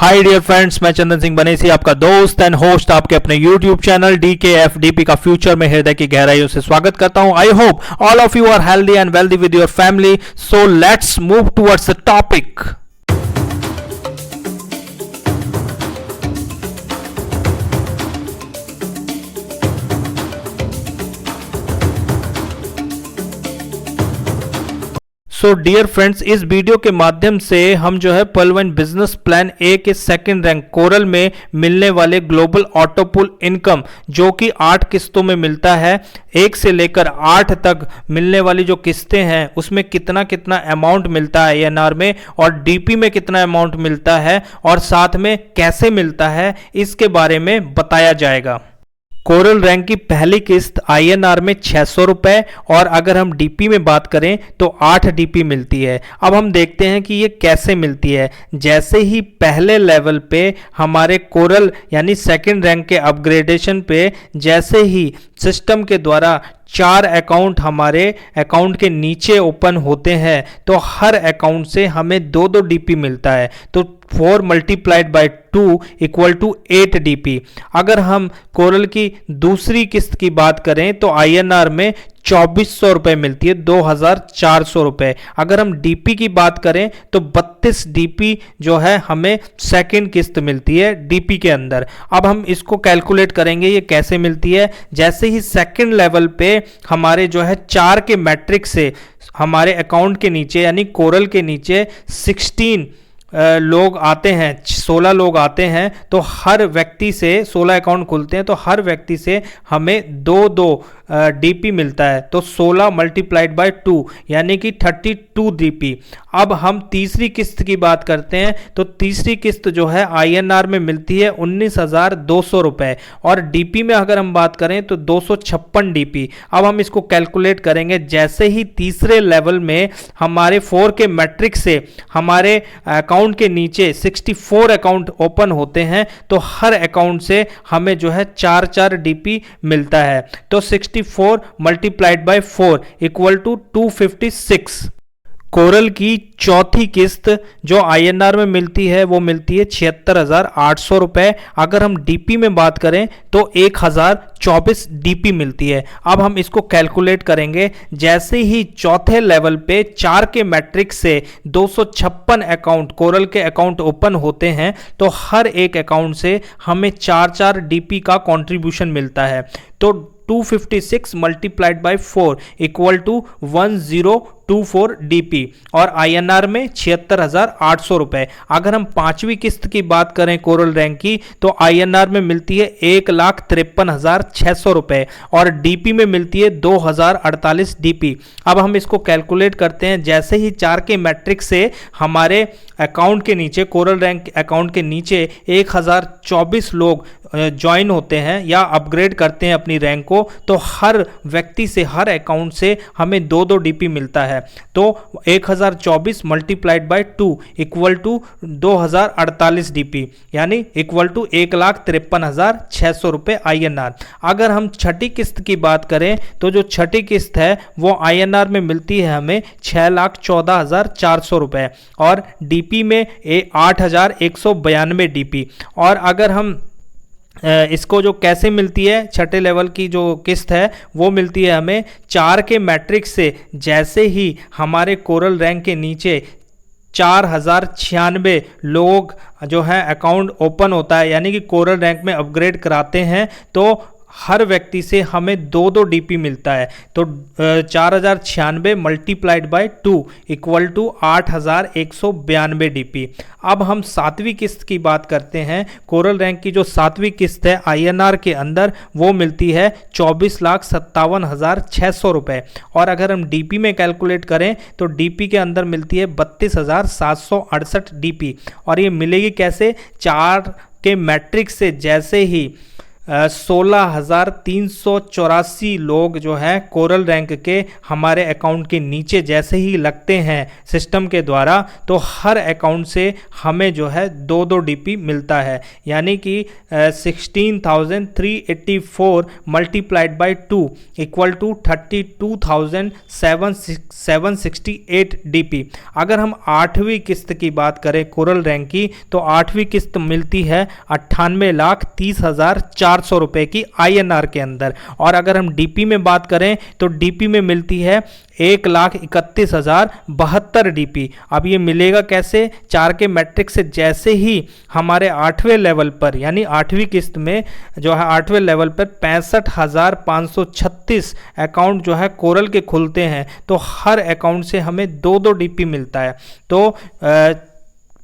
Hi dear friends, मैं चंदन सिंह बनेसी, आपका दोस्त एंड होस्ट, आपके अपने यूट्यूब चैनल DKFDP का फ्यूचर में हृदय की गहराइयों से स्वागत करता हूं। I hope all of you are healthy and wealthy with your family. So let's move towards the topic. So dear friends, इस वीडियो के माध्यम से हम जो है पल1 बिजनेस प्लान ए के सेकंड रैंक कोरल में मिलने वाले ग्लोबल ऑटो पुल इनकम, जो कि 8 किस्तों में मिलता है, 1 से लेकर 8 तक मिलने वाली जो किस्तें हैं उसमें कितना कितना अमाउंट मिलता है INR में, और DP में कितना अमाउंट मिलता है, और साथ में कैसे मिलता है, इसके बारे में बताया जाएगा। कोरल रैंक की पहली किस्त INR में 600 रुपए, और अगर हम DP में बात करें तो 8 DP मिलती है। अब हम देखते हैं कि ये कैसे मिलती है। जैसे ही पहले लेवल पे हमारे कोरल यानी सेकंड रैंक के अपग्रेडेशन पे जैसे ही सिस्टम के द्वारा 4 अकाउंट हमारे अकाउंट के नीचे ओपन होते हैं तो हर अकाउंट से हमें 2-2 DP मिलता है। तो 4 multiplied by 2 equal to 8 DP। अगर हम कोरल की दूसरी किस्त की बात करें तो INR में 2400 रुपए मिलती है, 2400 रुपए। अगर हम DP की बात करें तो 32 DP जो है हमें सेकंड किस्त मिलती है DP के अंदर। अब हम इसको कैलकुलेट करेंगे ये कैसे मिलती है। जैसे ही सेकंड लेवल पे हमारे जो है 4 के मैट्रिक से हमारे अकाउंट के नीचे यानी कोरल के नीचे 16 लोग आते हैं, 16 लोग आते हैं, तो हर व्यक्ति से 16 अकाउंट खुलते हैं, तो हर व्यक्ति से हमें 2-2 DP मिलता है। तो 16 मल्टीप्लाइड बाय 2 यानी कि 32 DP। अब हम तीसरी किस्त की बात करते हैं तो तीसरी किस्त जो है INR में मिलती है 19,200 रुपए, और DP में अगर हम बात करें तो 256 DP। अब हम इसको कैलकुलेट करेंगे। जैसे ही तीसरे लेवल में हमारे 4 के मैट्रिक से हमारे अकाउंट के नीचे 64 अकाउंट ओपन होते हैं तो हर अकाउंट से हमें जो है 4-4 DP मिलता है। तो 64 मल्टीप्लाइड बाय 4 इक्वल टू 256। कोरल की चौथी किस्त जो INR में मिलती है वो मिलती है 76,800 रुपए। अगर हम DP में बात करें तो 1024 DP मिलती है। अब हम इसको कैलकुलेट करेंगे। जैसे ही चौथे लेवल पे 4 के मैट्रिक से 256 अकाउंट कोरल के अकाउंट ओपन होते हैं तो हर एक अकाउंट से हमें 4-4 DP का कंट्रीब्यूशन मिलता है। तो 256 multiplied by 4 equal to 1024 DP, और INR में 76,800 रुपए। अगर हम पांचवी किस्त की बात करें कोरल रैंक की तो INR में मिलती है 1,53,600 रुपए, और DP में मिलती है 2,048 DP। अब हम इसको कैलकुलेट करते हैं। जैसे ही 4 के मैट्रिक से हमारे अकाउंट के नीचे कोरल रैंक अकाउंट के नीचे 1024 लोग ज्वाइन होते हैं या अपग्रेड करते हैं अपनी रैंक को, तो हर व्यक्ति से हर अकाउंट से हमें 2-2 DP मिलता है। तो 1024 multiplied by 2 equal to 2,048 DP यानी इक्वल टू 1,53,600 रुपए INR। अगर हम छठी किस्त की बात करें तो जो छठी किस्त है वो INR में मिलती है हमें 6,14,400 रुपए, और DP में 8,192 DP। और अगर हम इसको जो कैसे मिलती है, छठे लेवल की जो किस्त है वो मिलती है हमें 4 के मैट्रिक से जैसे ही हमारे कोरल रैंक के नीचे 4,096 लोग जो है अकाउंट ओपन होता है यानी कि कोरल रैंक में अपग्रेड कराते हैं, तो हर व्यक्ति से हमें 2-2 DP मिलता है। तो 4,096 multiplied by 2 equal to 8,192 DP। अब हम सातवीं किस्त की बात करते हैं। कोरल रैंक की जो सातवीं किस्त है INR के अंदर वो मिलती है 24,57,600 रुपए, और अगर हम DP में कैलकुलेट करें तो DP के अंदर मिलती है 32,768 DP। और ये मिलेगी कैसे? 4 के मैट्रिक से जैसे ही 16,384 लोग जो है कोरल रैंक के हमारे अकाउंट के नीचे जैसे ही लगते हैं सिस्टम के द्वारा, तो हर अकाउंट से हमें जो है 2-2 डीपी मिलता है। यानी कि 16,384 multiplied by 2 equal to 32,768 DP. अगर हम 8वीं किस्त की बात करें कोरल रैंक की, तो 8वीं किस्त मिलती है 98,30,400 रुपए की INR के अंदर। और अगर हम डीपी में बात करें तो डीपी में मिलती है 1,31,072 डीपी। अब ये मिलेगा कैसे? 4 के मैट्रिक से जैसे ही हमारे 8वें लेवल पर यानी 8वीं किस्त में जो है 8वें लेवल पर 65,536 अकाउंट जो है कोरल के खुलते हैं, तो हर अकाउंट से हमें 2-2 डीपी मिलता है। तो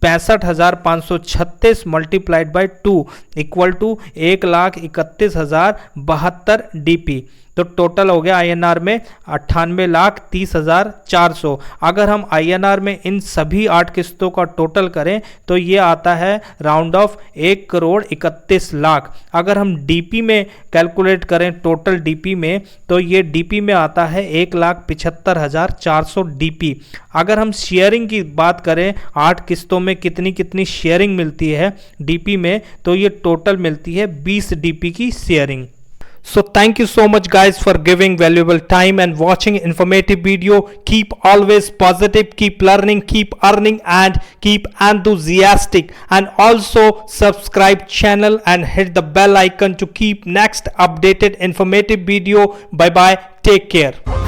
65,536 multiplied by 2 equal to 1,31,072 DP. तो टोटल हो गया INR में 98,30,400। अगर हम INR में इन सभी 8 किस्तों का टोटल करें तो ये आता है राउंड ऑफ 1,31,00,000। अगर हम डीपी में कैलकुलेट करें टोटल डीपी में, तो ये डीपी में आता है 1,75,400 डीपी। अगर हम शेयरिंग की बात करें 8 किस्तों में कितनी कितनी शेयरिंग मिलती है डीपी में, तो ये टोटल मिलती है 20 डीपी की sharing. So thank you so much guys for giving valuable time and watching informative video. Keep always positive, keep learning, keep earning and keep enthusiastic, and also subscribe channel and hit the bell icon to keep next updated informative video. Bye bye, take care.